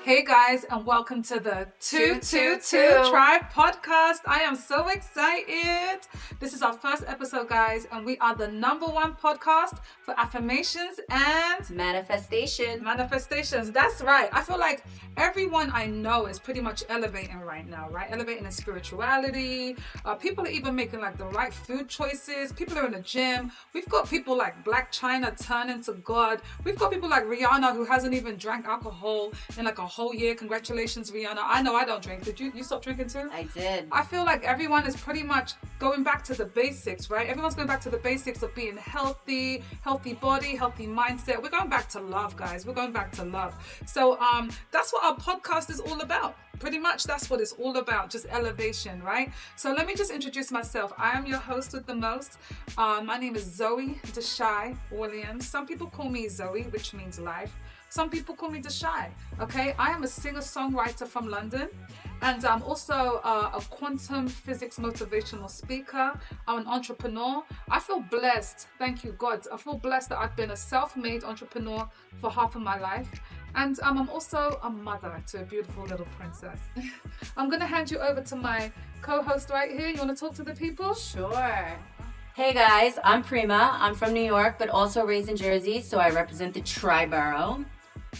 Hey guys, and welcome to the 222 Tribe podcast. I am so excited. This is our first episode, guys, and we are the #1 podcast for affirmations and manifestations. That's right. I feel like everyone I know is pretty much elevating right now, right? Elevating in spirituality. People are even making like the right food choices. People are in the gym. We've got people like Black China turning to God. We've got people like Rihanna who hasn't even drank alcohol in like a whole year. Congratulations, Rihanna. I know I don't drink. Did you stop drinking too? I did. I feel like everyone is pretty much going back to the basics, right? Everyone's going back to the basics of being healthy body, healthy mindset. We're going back to love, guys. We're going back to love. So that's what our podcast is all about. Pretty much that's what it's all about, just elevation, right? So let me just introduce myself. I am your host with the most. My name is Zoe Deshai Williams. Some people call me Zoe, which means life. Some people call me Deshai, okay? I am a singer-songwriter from London, and I'm also a quantum physics motivational speaker. I'm an entrepreneur. I feel blessed, thank you God. I feel blessed that I've been a self-made entrepreneur for half of my life. And I'm also a mother to a beautiful little princess. I'm gonna hand you over to my co-host right here. You wanna talk to the people? Sure. Hey guys, I'm Prema. I'm from New York, but also raised in Jersey, so I represent the Tri-Borough.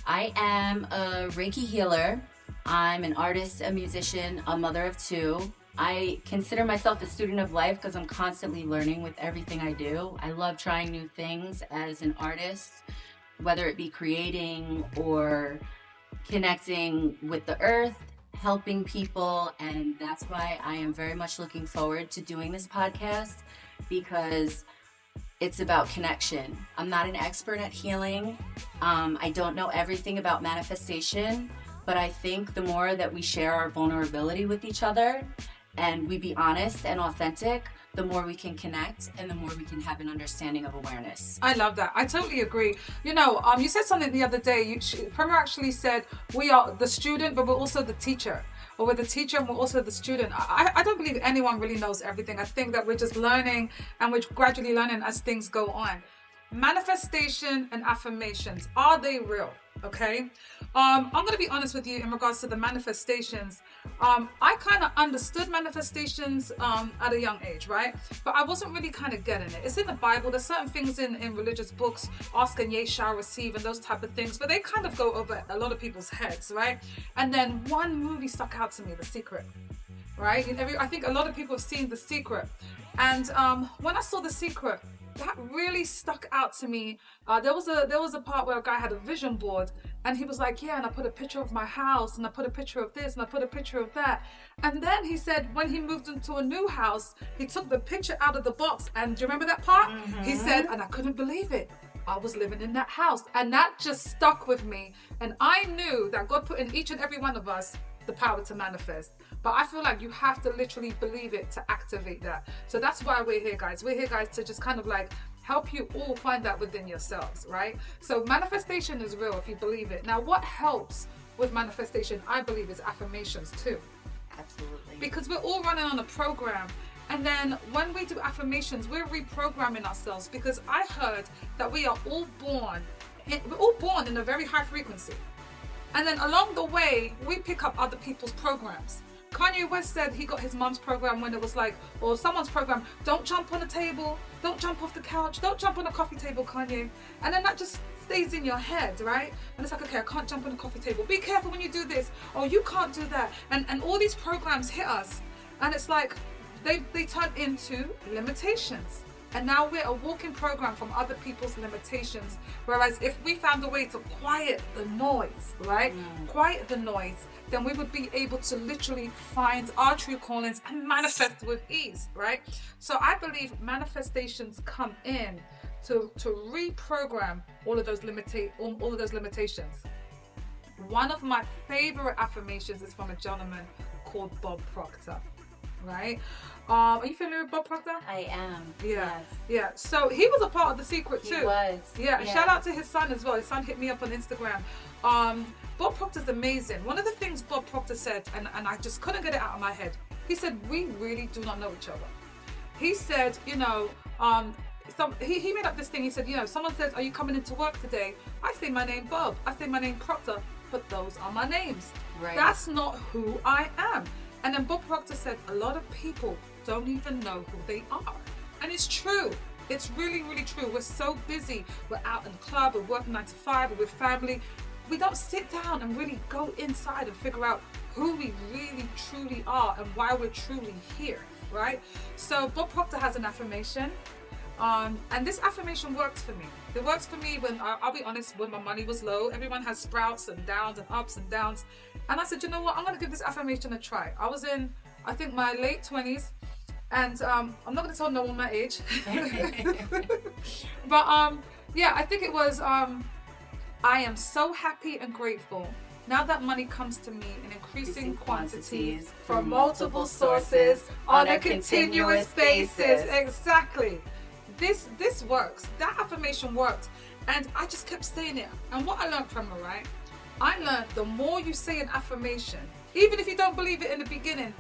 I am a Reiki healer. I'm an artist, a musician, a mother of two. I consider myself a student of life because I'm constantly learning with everything I do. I love trying new things as an artist, whether it be creating or connecting with the earth, helping people, and that's why I am very much looking forward to doing this podcast because it's about connection. I'm not an expert at healing. I don't know everything about manifestation, but I think the more that we share our vulnerability with each other and we be honest and authentic, the more we can connect and the more we can have an understanding of awareness. I love that. I totally agree. You know, you said something the other day. Prema actually said we are the student, but we're also the teacher. Or we're the teacher and we're also the student. I don't believe anyone really knows everything. I think that we're just learning and we're gradually learning as things go on. Manifestation and affirmations, are they real? Okay. I'm going to be honest with you in regards to the manifestations. I kind of understood manifestations at a young age, right? But I wasn't really kind of getting it. It's in the Bible. There's certain things in religious books, ask and ye shall receive and those type of things, but they kind of go over a lot of people's heads, right? And then one movie stuck out to me, The Secret, right? I think a lot of people have seen The Secret. And when I saw The Secret, that really stuck out to me. There was a part where a guy had a vision board and he was like, yeah, and I put a picture of my house and I put a picture of this and I put a picture of that. And then he said when he moved into a new house, he took the picture out of the box. And do you remember that part? Mm-hmm. He said, and I couldn't believe it. I was living in that house. And that just stuck with me. And I knew that God put in each and every one of us the power to manifest. But I feel like you have to literally believe it to activate that. So that's why we're here, guys. We're here, guys, to just kind of like help you all find that within yourselves, right? So manifestation is real if you believe it. Now, what helps with manifestation, I believe, is affirmations too. Absolutely. Because we're all running on a program. And then when we do affirmations, we're reprogramming ourselves, because I heard that we're all born in a very high frequency. And then along the way, we pick up other people's programs. Kanye West said he got his mom's program when it was like, or someone's program, don't jump on the table, don't jump off the couch, don't jump on the coffee table, Kanye. And then that just stays in your head, right? And it's like, okay, I can't jump on the coffee table. Be careful when you do this. Oh, you can't do that. And all these programs hit us. And it's like, they turn into limitations. And now we're a walking program from other people's limitations. Whereas if we found a way to quiet the noise, right? Quiet the noise, then we would be able to literally find our true callings and manifest with ease, right? So I believe manifestations come in to reprogram all of those limitations. One of my favorite affirmations is from a gentleman called Bob Proctor, right? Are you familiar with Bob Proctor? I am. Yeah. Yes. Yeah. So he was a part of The Secret too. He was. Yeah. Yeah. Shout out to his son as well. His son hit me up on Instagram. Bob Proctor's amazing. One of the things Bob Proctor said, and I just couldn't get it out of my head. He said, we really do not know each other. He said, you know, he made up this thing. He said, you know, someone says, are you coming into work today? I say my name Bob. I say my name Proctor. put those on my names. Right. That's not who I am. And then Bob Proctor said a lot of people don't even know who they are. And it's true. It's really, really true. We're so busy. We're out in the club, we're working 9 to 5, we're with family. We don't sit down and really go inside and figure out who we really, truly are and why we're truly here, right? So Bob Proctor has an affirmation. And this affirmation worked for me. It works for me when, I'll be honest, when my money was low. Everyone has sprouts and downs and ups and downs. And I said, you know what? I'm going to give this affirmation a try. I was in, I think, my late 20s. And I'm not going to tell no one my age. But yeah, I think it was, I am so happy and grateful now that money comes to me in increasing quantities from multiple sources on a continuous basis. Exactly. This works. That affirmation worked. And I just kept saying it. And what I learned from her, right? I learned the more you say an affirmation, even if you don't believe it in the beginning,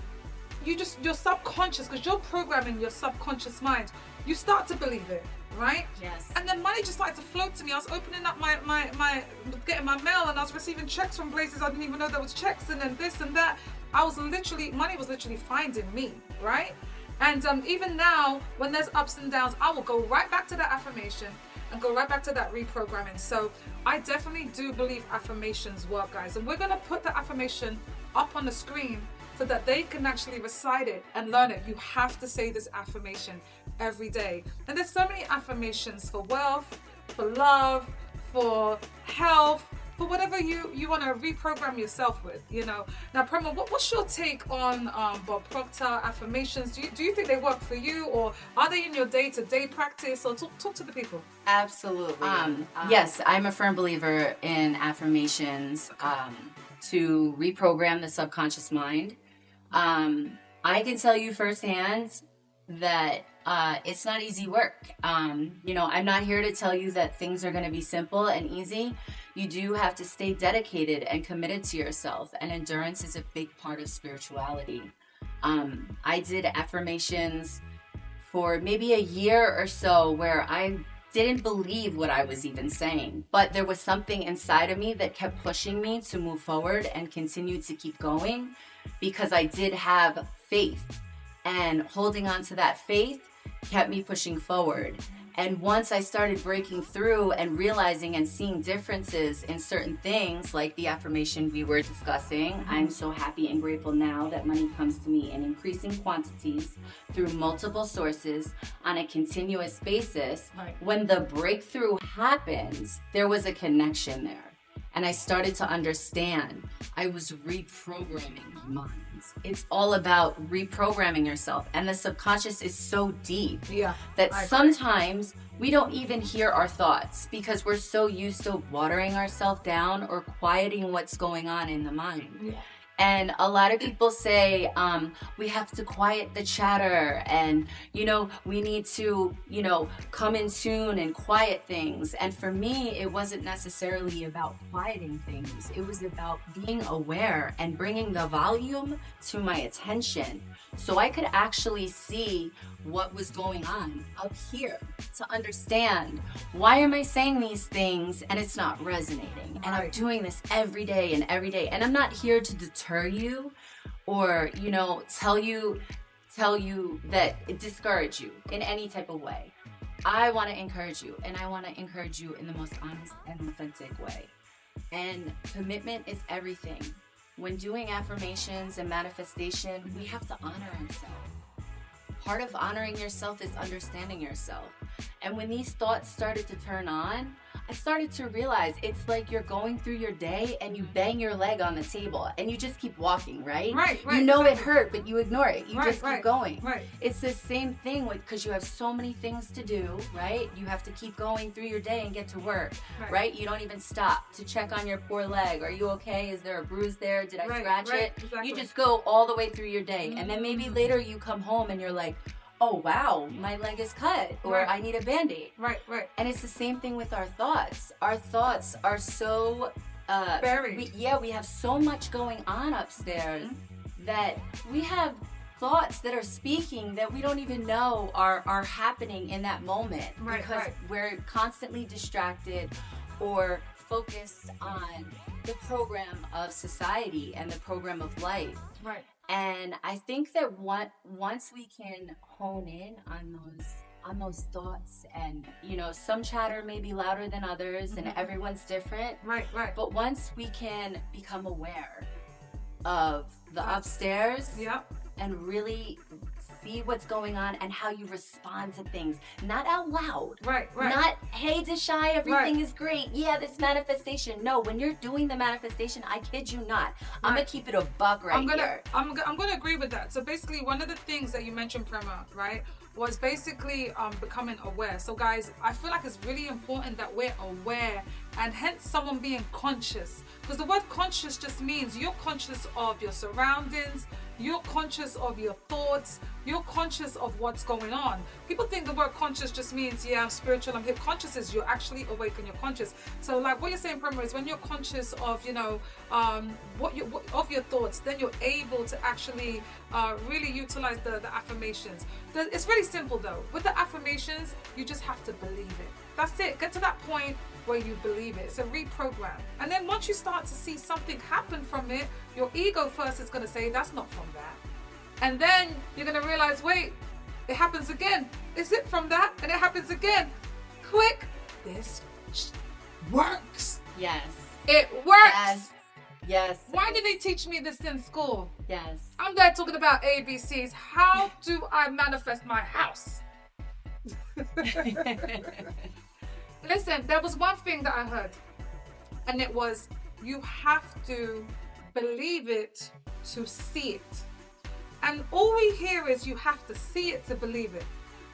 your subconscious, because you're programming your subconscious mind, you start to believe it, right? Yes. And then money just started to flow to me. I was opening up my getting my mail, and I was receiving checks from places I didn't even know there was checks, and then this and that. Money was literally finding me, right? And even now, when there's ups and downs, I will go right back to that affirmation and go right back to that reprogramming. So I definitely do believe affirmations work, guys. And we're going to put the affirmation up on the screen so that they can actually recite it and learn it. You have to say this affirmation every day. And there's so many affirmations for wealth, for love, for health, for whatever you want to reprogram yourself with, you know. Now, Prema, what's your take on Bob Proctor affirmations? Do you think they work for you, or are they in your day-to-day practice? Or talk to the people. Absolutely. Yes, I'm a firm believer in affirmations to reprogram the subconscious mind. I can tell you firsthand that it's not easy work. You know, I'm not here to tell you that things are going to be simple and easy. You do have to stay dedicated and committed to yourself, and endurance is a big part of spirituality. I did affirmations for maybe a year or so where I didn't believe what I was even saying, but there was something inside of me that kept pushing me to move forward and continue to keep going, because I did have faith, and holding on to that faith kept me pushing forward. And once I started breaking through and realizing and seeing differences in certain things, like the affirmation we were discussing, I'm so happy and grateful now that money comes to me in increasing quantities through multiple sources on a continuous basis. Right. When the breakthrough happens, there was a connection there. And I started to understand. I was reprogramming minds. It's all about reprogramming yourself. And the subconscious is so deep that sometimes we don't even hear our thoughts because we're so used to watering ourselves down or quieting what's going on in the mind. Yeah. And a lot of people say, we have to quiet the chatter, and, you know, we need to, you know, come in tune and quiet things. And for me, it wasn't necessarily about quieting things. It was about being aware and bringing the volume to my attention so I could actually see what was going on up here, to understand, why am I saying these things and it's not resonating? And I'm doing this every day and every day. And I'm not here to deter you or, you know, tell you that it discourage you in any type of way. I want to encourage you, and I want to encourage you in the most honest and authentic way. And commitment is everything. When doing affirmations and manifestation, we have to honor ourselves. Part of honoring yourself is understanding yourself. And when these thoughts started to turn on, I started to realize it's like you're going through your day and you bang your leg on the table and you just keep walking, right? Right. You know it hurt, but you ignore it. You just keep going. Right. It's the same thing because you have so many things to do, right? You have to keep going through your day and get to work, right? You don't even stop to check on your poor leg. Are you okay? Is there a bruise there? Did I scratch it? Exactly. You just go all the way through your day. And then maybe later you come home and you're like, oh wow, my leg is cut, or I need a Band-Aid. Right. And it's the same thing with our thoughts. Our thoughts are so buried. We have so much going on upstairs that we have thoughts that are speaking that we don't even know are happening in that moment because we're constantly distracted or focused on the program of society and the program of life. Right. And I think that once we can hone in on those thoughts, and some chatter may be louder than others, and everyone's different. Right. But once we can become aware of the upstairs, and really see what's going on and how you respond to things, not out loud, right. not, hey Deshai, everything is great, yeah, this manifestation. No, when you're doing the manifestation, I kid you not, I'm gonna keep it a buck here. I'm gonna agree with that. So basically, one of the things that you mentioned, Prema, right, was basically becoming aware. So guys, I feel like it's really important that we're aware, and hence someone being conscious, because the word conscious just means you're conscious of your surroundings, you're conscious of your thoughts, you're conscious of what's going on. People think the word conscious just means, I'm spiritual, I'm hip. Conscious is you're actually awake and you're conscious. So like what you're saying, Prema, is when you're conscious of of your thoughts, then you're able to actually really utilize the affirmations. It's really simple though. With the affirmations, you just have to believe it. That's it. Get to that point where you believe it. It's a reprogram. And then once you start to see something happen from it, your ego first is going to say, that's not from that. And then you're going to realize, wait, it happens again. Is it from that? And it happens again. Click. This works. Yes. It works. Yes. Why did they teach me this in school? Yes. I'm there talking about ABCs. How do I manifest my house? Listen, there was one thing that I heard, and it was, you have to believe it to see it. And all we hear is you have to see it to believe it.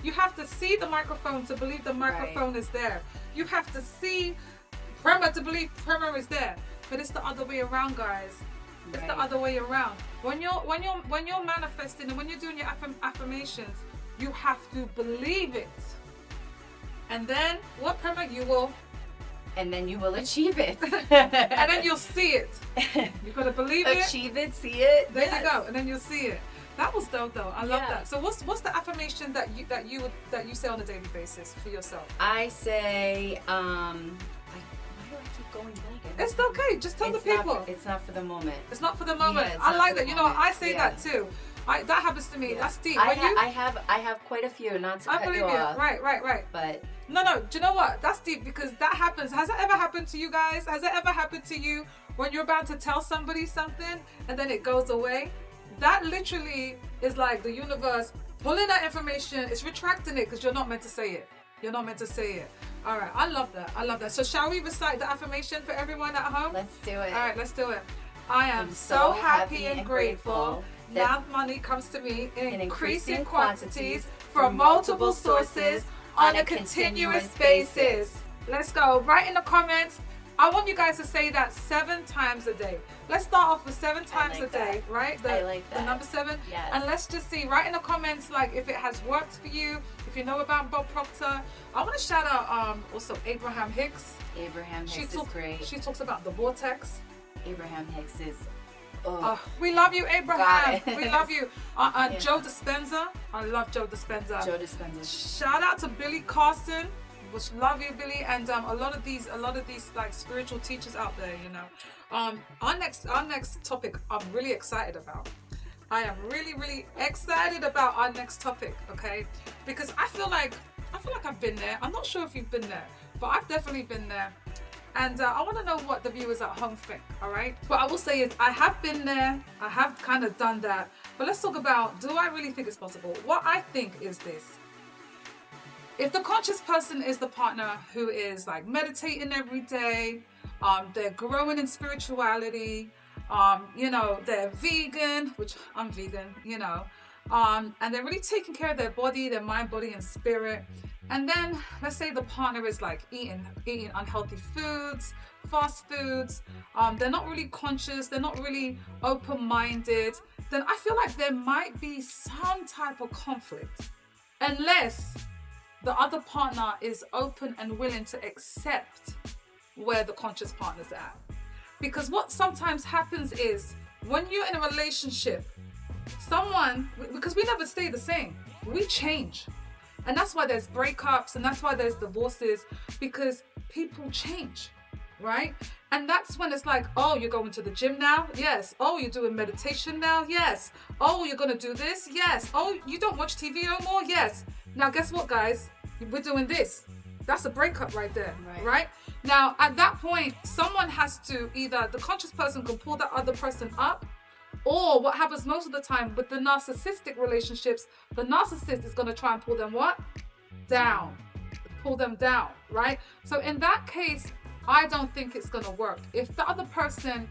You have to see the microphone to believe the microphone is there. You have to see Prema to believe Prema is there. But it's the other way around, guys. It's the other way around. When you're manifesting and when you're doing your affirmations, you have to believe it. And then what, Prema? You will achieve it. And then you'll see it. You gotta believe it. Achieve it, see it. There you go. And then you'll see it. That was dope though. I love that. So what's the affirmation that you say on a daily basis for yourself? I say, why do I keep going back? It's okay. Just tell the people. It's not for the moment. It's not for the moment. Yeah, I like that. I say that too. That happens to me. That's deep. I have quite a few. Not to cut you off. Right. But no. Do you know what? That's deep, because that happens. Has that ever happened to you guys? Has it ever happened to you when you're about to tell somebody something and then it goes away? That literally is like the universe pulling that information. It's retracting it because you're not meant to say it. You're not meant to say it. All right. I love that. So shall we recite the affirmation for everyone at home? Let's do it. All right. Let's do it. I am so happy and grateful that money comes to me in increasing quantities from multiple sources on a continuous basis. Let's go. Write in the comments. I want you guys to say that 7 times a day. Let's start off with 7 times a day, right? I like that. The number 7. Yes. And let's just see. Write in the comments like if it has worked for you, if you know about Bob Proctor. I want to shout out also Abraham Hicks. Abraham Hicks is great. She talks about the vortex. Abraham Hicks is. We love you, Abraham. We love you. Yeah. Joe Dispenza. I love Joe Dispenza. Joe Dispenza. Shout out to Billy Carson. Which love you, Billy, and a lot of these like spiritual teachers out there. Our next topic I'm really excited about. I am really excited about our next topic. Okay, because I feel like I've been there. I'm not sure if you've been there, but I've definitely been there. And I want to know what the viewers at home think, all right? What I will say is I have been there. I have kind of done that. But let's talk about, do I really think it's possible? What I think is this. If the conscious person is the partner who is like meditating every day, they're growing in spirituality, they're vegan, which I'm vegan, and they're really taking care of their body, their mind, body, and spirit. And then let's say the partner is like eating unhealthy foods, fast foods. They're not really conscious. They're not really open-minded. Then I feel like there might be some type of conflict, unless the other partner is open and willing to accept where the conscious partner's at. Because what sometimes happens is when you're in a relationship, because we never stay the same, we change. And that's why there's breakups and that's why there's divorces, because people change. right? And that's when it's like, oh, you're going to the gym now? Yes. Oh, you're doing meditation now? Yes. Oh, you're going to do this? Yes. Oh, you don't watch TV no more? Yes. Now, guess what, guys? We're doing this. That's a breakup right there, right? Now, at that point, someone has to either, the conscious person can pull that other person up, or what happens most of the time with the narcissistic relationships, the narcissist is going to try and pull them what? Down. Pull them down, right? So in that case, I don't think it's going to work. If the other person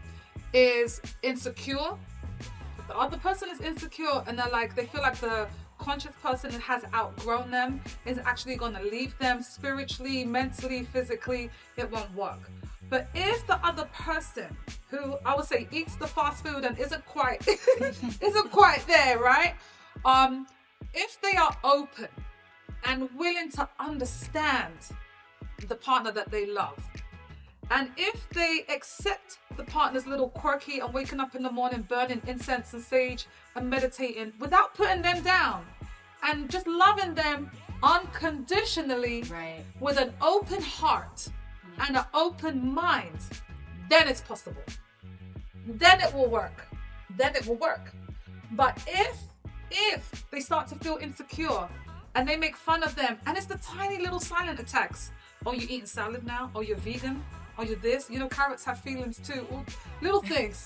is insecure, and they're like, they feel like the conscious person has outgrown them, is actually going to leave them spiritually, mentally, physically, it won't work. But if the other person, who I would say eats the fast food and isn't quite there, right? If they are open and willing to understand the partner that they love, and if they accept the partner's little quirky and waking up in the morning burning incense and sage and meditating without putting them down, and just loving them unconditionally, with an open heart and an open mind, then it's possible. Then it will work. But if they start to feel insecure and they make fun of them, and it's the tiny little silent attacks. Oh, you're eating salad now? Oh, you're vegan? Oh, you're this? You know, carrots have feelings too. Ooh, little things.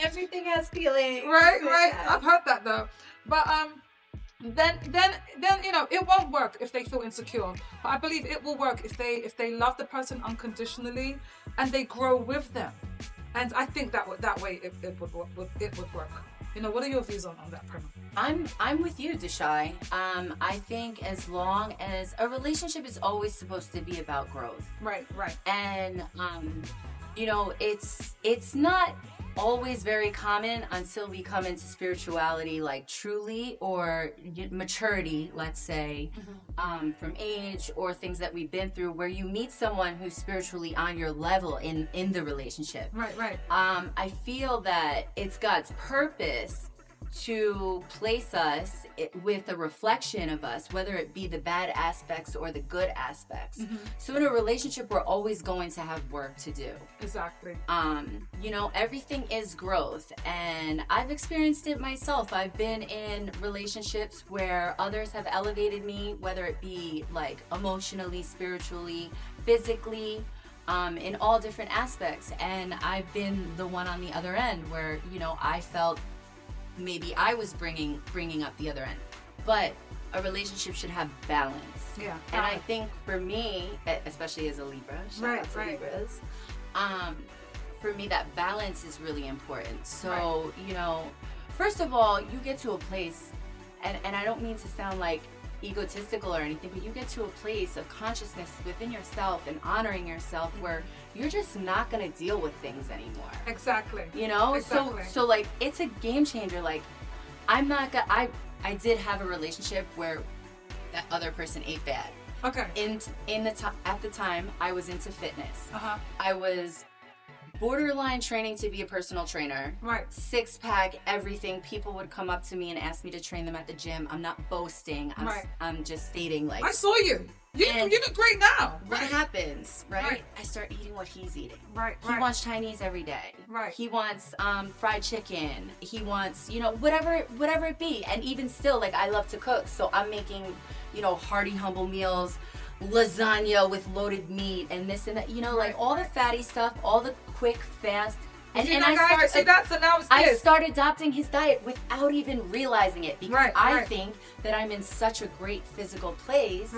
Everything has feelings. Right. I've heard that though. But then you know, it won't work if they feel insecure. But I believe it will work if they love the person unconditionally and they grow with them. And I think that way it would work. You know, what are your views on that, Prema? I'm with you, Deshai. I think as long as a relationship is always supposed to be about growth. Right. And you know, it's not always very common until we come into spirituality, like truly, or maturity, let's say, from age or things that we've been through, where you meet someone who's spiritually on your level in the relationship. Right. I feel that it's God's purpose to place us with a reflection of us, whether it be the bad aspects or the good aspects. So in a relationship, we're always going to have work to do. Exactly. You know, everything is growth, and I've experienced it myself. I've been in relationships where others have elevated me, whether it be like emotionally, spiritually, physically, in all different aspects. And I've been the one on the other end where, you know, I felt maybe I was bringing up the other end. But a relationship should have balance. Yeah. And I think for me, especially as a Libra, shout out to Libras, for me that balance is really important. So, you know, first of all, you get to a place, and I don't mean to sound like egotistical or anything, but you get to a place of consciousness within yourself and honoring yourself where you're just not going to deal with things anymore. Exactly. You know? Exactly. So like, it's a game changer. Like, I'm not gonna, I did have a relationship where that other person ate bad. Okay. At the time, I was into fitness. Uh-huh. I was borderline training to be a personal trainer. Right. 6-pack, everything. People would come up to me and ask me to train them at the gym. I'm not boasting. I'm just stating, like, I saw you. You look great now. What happens, right? I start eating what he's eating. Right. He wants Chinese every day. Right. He wants fried chicken. He wants, you know, whatever it be. And even still, like, I love to cook, so I'm making, you know, hearty, humble meals, lasagna with loaded meat and this and that. You know, like all the fatty stuff, all the quick, fast. And I started adopting his diet without even realizing it, because I think that I'm in such a great physical place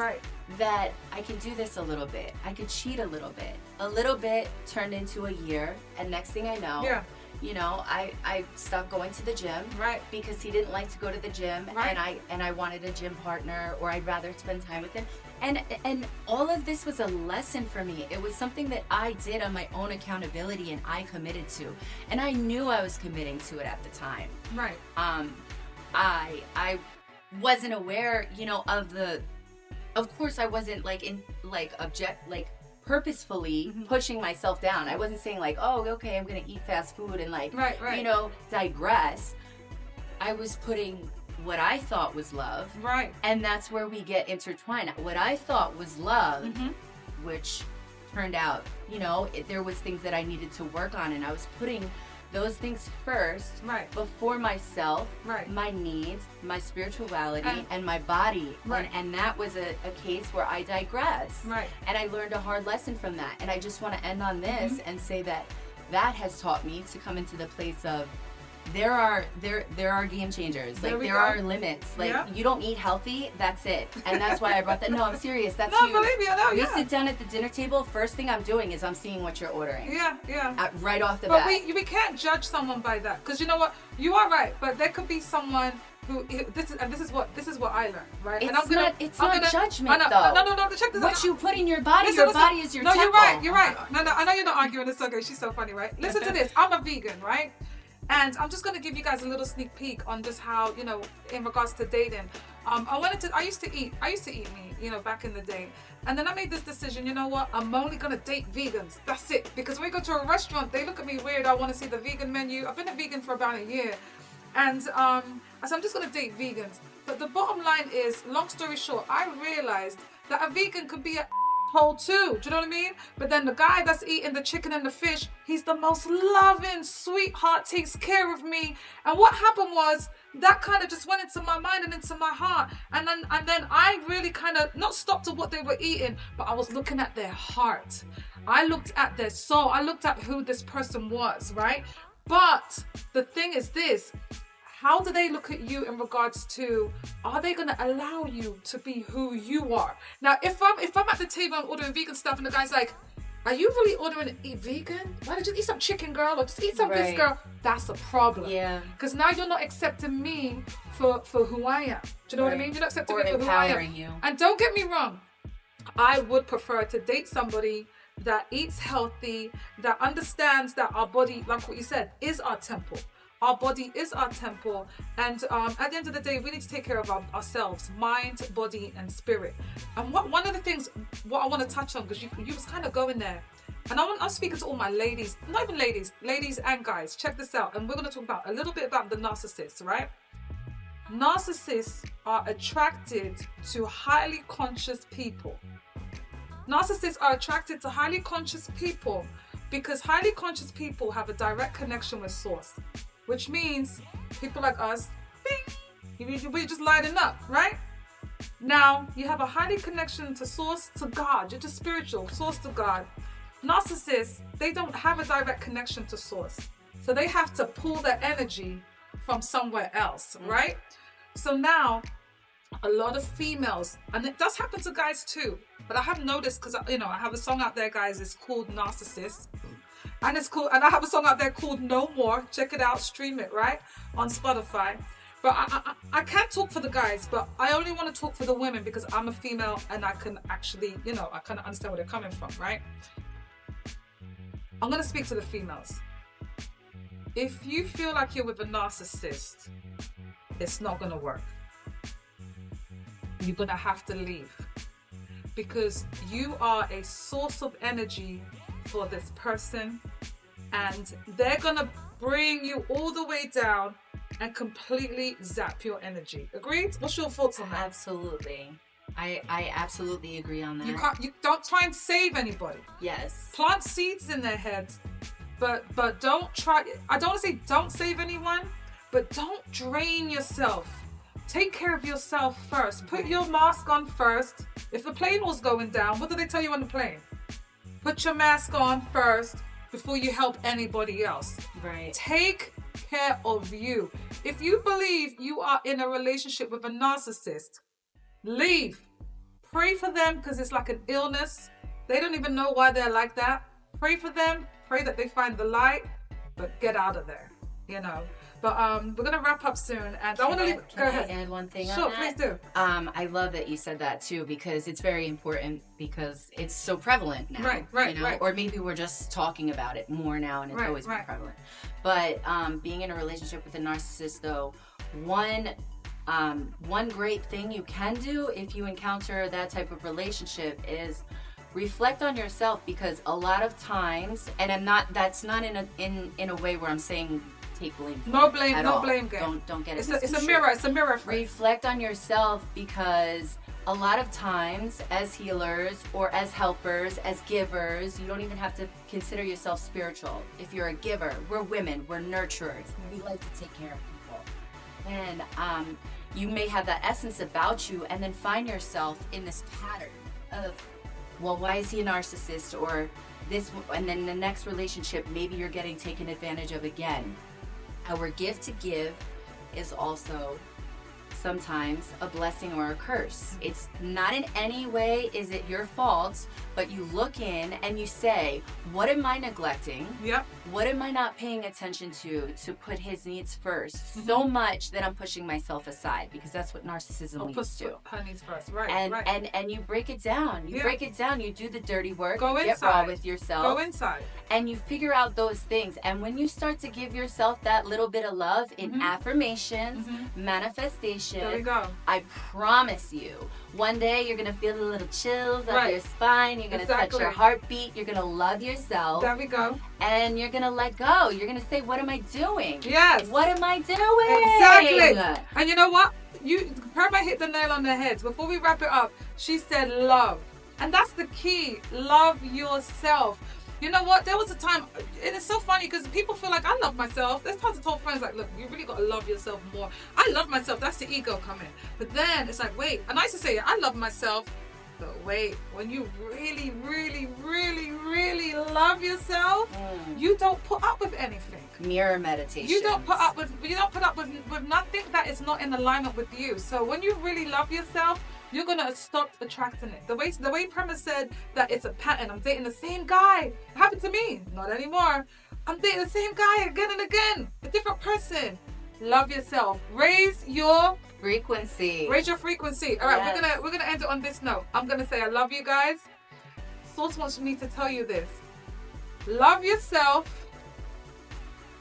that I can do this a little bit. I could cheat a little bit. A little bit turned into a year, and next thing I know, you know, I stopped going to the gym because he didn't like to go to the gym, and I wanted a gym partner, or I'd rather spend time with him. And all of this was a lesson for me. It was something that I did on my own accountability, and I committed to. And I knew I was committing to it at the time. Right. I wasn't aware, you know, of course I wasn't purposefully pushing myself down. I wasn't saying like, oh, okay, I'm gonna eat fast food and like, you know, digress. I was putting what I thought was love. Right. And that's where we get intertwined. What I thought was love, which turned out, you know, there was things that I needed to work on, and I was putting those things first, Right. before myself, Right. my needs, my spirituality, and my body. Right. And that was a case where I digressed. Right. And I learned a hard lesson from that. And I just want to end on this and say that has taught me to come into the place of there are game changers. Like there are limits. Like you don't eat healthy, that's it. And that's why I brought that. No, I'm serious. That's No, huge. believe me, I know, We sit down at the dinner table, first thing I'm doing is I'm seeing what you're ordering. Yeah. Right off the But bat. we can't judge someone by that, because you know what, you are right, but there could be someone who this is what I learned, right? It's and it's not judgment though. No, check this out. What you put in your body, Listen, is your no, temple. you're right. No, I know you're not arguing. It's okay. She's so funny, right? Listen to this. I'm a vegan, right? And I'm just going to give you guys a little sneak peek on just how, you know, in regards to dating. I used to eat meat, you know, back in the day. And then I made this decision, you know what? I'm only going to date vegans. That's it. Because when we go to a restaurant, they look at me weird. I want to see the vegan menu. I've been a vegan for about a year. And so I'm just going to date vegans. But the bottom line is, long story short, I realized that a vegan could be a hole too. Do you know what I mean? But then the guy that's eating the chicken and the fish, he's the most loving sweetheart, takes care of me. And what happened was that kind of just went into my mind and into my heart. And then I really kind of not stopped at what they were eating, but I was looking at their heart. I looked at their soul. I looked at who this person was, right? But the thing is this, how do they look at you in regards to, are they going to allow you to be who you are? Now, if I'm at the table and ordering vegan stuff and the guy's like, are you really ordering to eat vegan? Why don't you just eat some chicken, girl, or just eat some fish, girl? That's a problem. Yeah. Because now you're not accepting me for who I am. Do you know what I mean? You're not accepting me for who I am. Empowering you. And don't get me wrong, I would prefer to date somebody that eats healthy, that understands that our body, like what you said, is our temple. Our body is our temple, and at the end of the day, we need to take care of ourselves, mind, body, and spirit. And one of the things what I want to touch on, because you was kind of going there, and I'm speaking to all my ladies, not even ladies and guys. Check this out, and we're going to talk about a little bit about the narcissists, right? Narcissists are attracted to highly conscious people. Narcissists are attracted to highly conscious people because highly conscious people have a direct connection with source. Which means people like us, bing, we're just lighting up, right? Now, you have a highly connection to source, to God. You're just spiritual, source to God. Narcissists, they don't have a direct connection to source. So they have to pull their energy from somewhere else, right? So now, a lot of females, and it does happen to guys too, but I have noticed, because, you know, I have a song out there, guys, it's called Narcissist. And it's cool, and I have a song out there called No More. Check it out, stream it, right? On Spotify. But I can't talk for the guys, but I only want to talk for the women because I'm a female and I can actually, you know, I kind of understand where they're coming from, right? I'm going to speak to the females. If you feel like you're with a narcissist, it's not going to work. You're going to have to leave because you are a source of energy for this person, and they're gonna bring you all the way down and completely zap your energy. Agreed? What's your thoughts on that? Absolutely. I absolutely agree on that. You don't try and save anybody. Yes. Plant seeds in their heads, but don't try. I don't want to say don't save anyone, but don't drain yourself. Take care of yourself first. Put your mask on first. If the plane was going down, what do they tell you on the plane? Put your mask on first before you help anybody else. Right. Take care of you. If you believe you are in a relationship with a narcissist, leave. Pray for them because it's like an illness. They don't even know why they're like that. Pray for them. Pray that they find the light, but get out of there, you know. But we're going to wrap up soon. And I want to go ahead. Add one thing Sure, on that? please do. I love that you said that too, because it's very important because it's so prevalent now. Right, you know? right. Or maybe we're just talking about it more now and it's always been prevalent. But being in a relationship with a narcissist, though, one great thing you can do if you encounter that type of relationship is reflect on yourself, because a lot of times, and that's not in a way where I'm saying take blame. No blame, no all. blame game. Don't get it. It's a mirror. It's a mirror. Reflect on yourself, because A lot of times, as healers or as helpers, as givers, you don't even have to consider yourself spiritual. If you're a giver, we're women, we're nurturers. We like to take care of people. And you may have that essence about you and then find yourself in this pattern of, well, why is he a narcissist? Or this, and then the next relationship, maybe you're getting taken advantage of again. Our gift to give is also sometimes a blessing or a curse. It's not in any way is it your fault, but you look in and you say, what am I neglecting? Yep. What am I not paying attention to put his needs first? So much that I'm pushing myself aside, because that's what narcissism leads to. Her needs first, right? And you break it down. You break it down. You do the dirty work. Go you inside. Get raw with yourself. Go inside. And you figure out those things. And when you start to give yourself that little bit of love in affirmations, manifestation, there we go. I promise you, one day you're going to feel the little chills up your spine. You're going to touch your heartbeat. You're going to love yourself. There we go. And you're going to let go. You're going to say, what am I doing? Yes. What am I doing? Exactly. And you know what? Prema hit the nail on the head. Before we wrap it up, she said love. And that's the key. Love yourself. You know what? There was a time, and it's so funny because people feel like I love myself. There's times I told friends like, look, you really got to love yourself more. I love myself. That's the ego coming. But then it's like, wait. And I used to say, I love myself. But wait, when you really, really, really, really love yourself, you don't put up with anything. Mirror meditation. You don't put up with nothing that is not in alignment with you. So when you really love yourself, you're gonna stop attracting it. The way Prema said that it's a pattern. I'm dating the same guy. It happened to me. Not anymore. I'm dating the same guy again and again. A different person. Love yourself. Raise your frequency. Raise your frequency. All right, we're gonna end it on this note. I'm gonna say I love you guys. Source wants me to tell you this. Love yourself.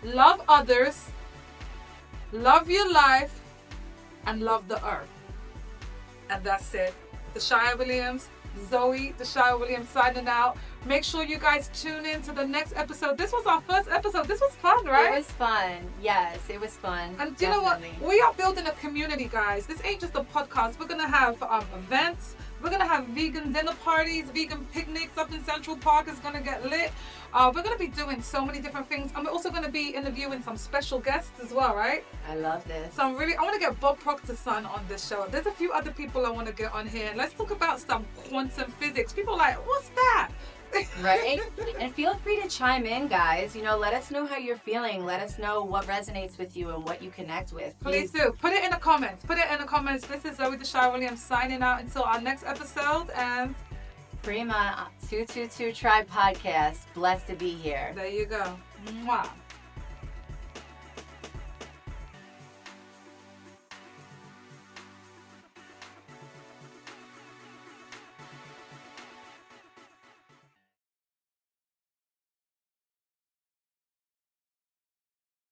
Love others. Love your life. And love the earth. And that's it. Deshai Williams, Zoe, Deshai Williams signing out. Make sure you guys tune in to the next episode. This was our first episode. This was fun, right? It was fun. Yes, it was fun. And you know what? We are building a community, guys. This ain't just a podcast. We're going to have events. We're going to have vegan dinner parties, vegan picnics up in Central Park. It's going to get lit. We're going to be doing so many different things. And we're also going to be interviewing some special guests as well, right? I love this. So I want to get Bob Proctor's son on this show. There's a few other people I want to get on here. Let's talk about some quantum physics. People are like, what's that? Right? And feel free to chime in, guys. Let us know how you're feeling. Let us know what resonates with you and what you connect with. Please do. Put it in the comments. This is Zoe Deshai Williams signing out until our next episode. And Prema 222 Tribe Podcast. Blessed to be here. There you go. Mwah.